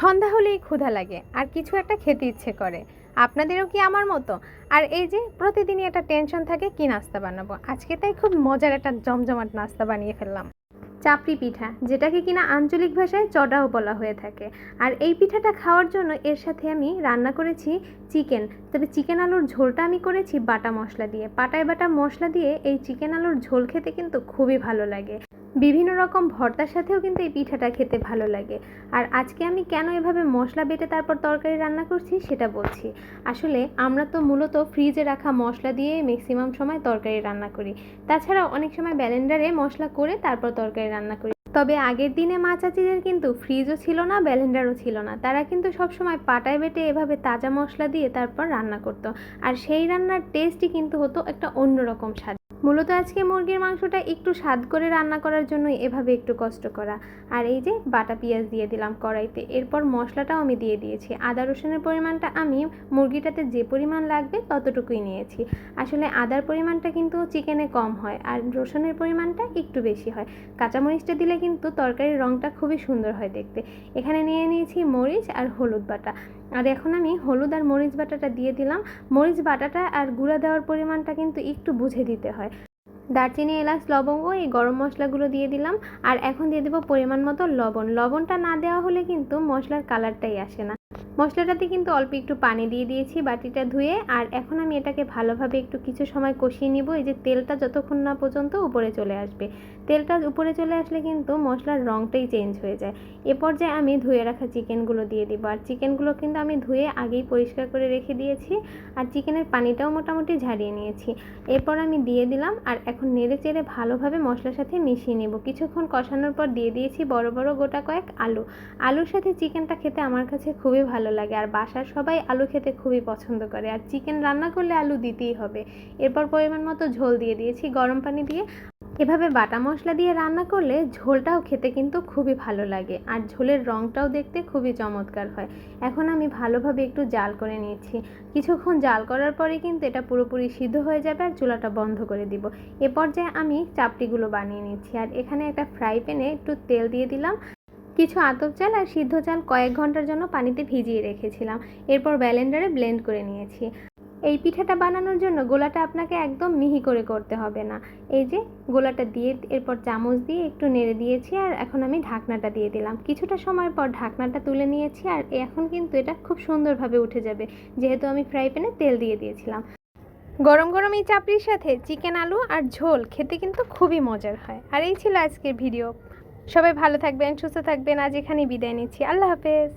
সন্ধ্যা হলেই ক্ষুধা লাগে আর কিছু একটা খেতে ইচ্ছে করে। আপনাদেরও কি আমার মতো? আর এই যে প্রতিদিনই একটা টেনশন থাকে কি নাস্তা বানাবো। আজকে তাই খুব মজার একটা জমজমাট নাস্তা বানিয়ে ফেললাম। চাপড়ি পিঠা, যেটাকে কিনা আঞ্চলিক ভাষায় চড়াও বলা হয়ে থাকে। আর এই পিঠাটা খাওয়ার জন্য এর সাথে আমি রান্না করেছি চিকেন। তবে চিকেন আলুর ঝোলটা আমি করেছি বাটা মশলা দিয়ে। পাটায় বাটা মশলা দিয়ে এই চিকেন আলুর ঝোল খেতে কিন্তু খুবই ভালো লাগে। বিভিন্ন রকম ভর্তার সাথেও কিন্তু এই পিঠাটা খেতে ভালো লাগে। আর আজকে আমি কেন এভাবে মশলা বেটে তারপর তরকারি রান্না করছি সেটা বলছি। আসলে আমরা তো মূলত ফ্রিজে রাখা মশলা দিয়ে ম্যাক্সিমাম সময় তরকারি রান্না করি। তাছাড়া অনেক সময় ব্লেন্ডারে মশলা করে তারপর তরকারি রান্না করি। তবে আগের দিনে মা চাচিদের কিন্তু ফ্রিজও ছিল না, ব্লেন্ডারও ছিল না। তারা কিন্তু সবসময় পাটায় বেটে এভাবে তাজা মশলা দিয়ে তারপর রান্না করতো। আর সেই রান্নার টেস্টই কিন্তু হতো একটা অন্যরকম স্বাদ। মূলত আজকে মুরগির মাংসটা একটু স্বাদ করে রান্না করার জন্য এভাবে একটু কষ্ট করা। আর এই যে বাটা পেঁয়াজ দিয়ে দিলাম কড়াইতে। এরপর মশলাটাও আমি দিয়ে দিয়েছি। আদা রসুনের পরিমাণটা আমি মুরগিটাতে যে পরিমাণ লাগবে ততটুকুই নিয়েছি। আসলে আদার পরিমাণটা কিন্তু চিকেনে কম হয় আর রসুনের পরিমাণটা একটু বেশি হয়। কাঁচামরিচটা দিলে কিন্তু তরকারির রঙটা খুবই সুন্দর হয় দেখতে। এখানে নিয়ে নিয়েছি মরিচ আর হলুদ বাটা। আর এখন আমি হলুদ আর মরিচ বাটাটা দিয়ে দিলাম। মরিচ বাটাটা আর গুঁড়া দেওয়ার পরিমাণটা কিন্তু একটু বুঝে দিতে হয়। দারচিনি, এলাচ, লবঙ্গ এই গরম মশলাগুলো দিয়ে দিলাম। আর এখন দিয়ে দেবো পরিমাণ মতো লবণ। লবণটা না দেওয়া হলে কিন্তু মশলার কালারটাই আসে না। মশলাটাতে কিন্তু অল্প একটু পানি দিয়ে দিয়েছি বাটিটা ধুয়ে। আর এখন আমি এটাকে ভালোভাবে একটু কিছু সময় কষিয়ে নিব। এই যে তেলটা যতক্ষণ না পর্যন্ত উপরে চলে আসবে। তেলটা উপরে চলে আসলে কিন্তু মশলার রঙটাই চেঞ্জ হয়ে যায়। এ পর্যায়ে আমি ধুয়ে রাখা চিকেনগুলো দিয়ে দিব। আর চিকেনগুলো কিন্তু আমি ধুয়ে আগেই পরিষ্কার করে রেখে দিয়েছি। আর চিকেনের পানিটাও মোটামুটি ঝারিয়ে নিয়েছি। এরপর আমি দিয়ে দিলাম। আর এখন নেড়ে চেড়ে ভালোভাবে মশলার সাথে মিশিয়ে নেব। কিছুক্ষণ কষানোর পর দিয়ে দিয়েছি বড় বড় গোটা কয়েক আলু। আলুর সাথে চিকেনটা খেতে আমার কাছে খুবই ভালো লাগে। আর বাসার সবাই আলু খেতে খুবই পছন্দ করে। আর চিকেন রান্না করলে আলু দিতেই হবে। এরপর পরিমাণ মতো ঝোল দিয়ে দিয়েছি গরম পানি দিয়ে। এভাবে বাটা মশলা দিয়ে রান্না করলে ঝোলটাও খেতে কিন্তু খুবই ভালো লাগে। আর ঝোলের রঙটাও দেখতে খুবই চমৎকার হয়। এখন আমি ভালোভাবে একটু জাল করে নিয়েছি। কিছুক্ষণ জাল করার পরে কিন্তু এটা পুরোপুরি সিদ্ধ হয়ে যাবে আর চুলাটা বন্ধ করে দিব। এ পর্যায়ে আমি চাপটিগুলো বানিয়ে নিচ্ছি। আর এখানে একটা ফ্রাই প্যানে একটু তেল দিয়ে দিলাম। কিছু আতপ চাল আর সিদ্ধ চাল কয়েক ঘন্টার জন্য পানিতে ভিজিয়ে রেখেছিলাম। এরপর ব্লেন্ডারে ব্লেন্ড করে নিয়েছি। এই পিঠাটা বানানোর জন্য গোলাটা আপনাকে একদম মিহি করে করতে হবে না। এই যে গোলাটা দিয়ে এরপর চামচ দিয়ে একটু নেড়ে দিয়েছি। আর এখন আমি ঢাকনাটা দিয়ে দিলাম। কিছুটা সময় পর ঢাকনাটা তুলে নিয়েছি। আর এখন কিন্তু এটা খুব সুন্দরভাবে উঠে যাবে, যেহেতু আমি ফ্রাই প্যানে তেল দিয়ে দিয়েছিলাম। গরম গরম এই চাপড়ির সাথে চিকেন আলু আর ঝোল খেতে কিন্তু খুবই মজার হয়। আর এই ছিল আজকের ভিডিও। সবাই ভালো থাকবেন, সুস্থ থাকবেন। আজ এখানেই বিদায় নিচ্ছি। আল্লাহ হাফেজ।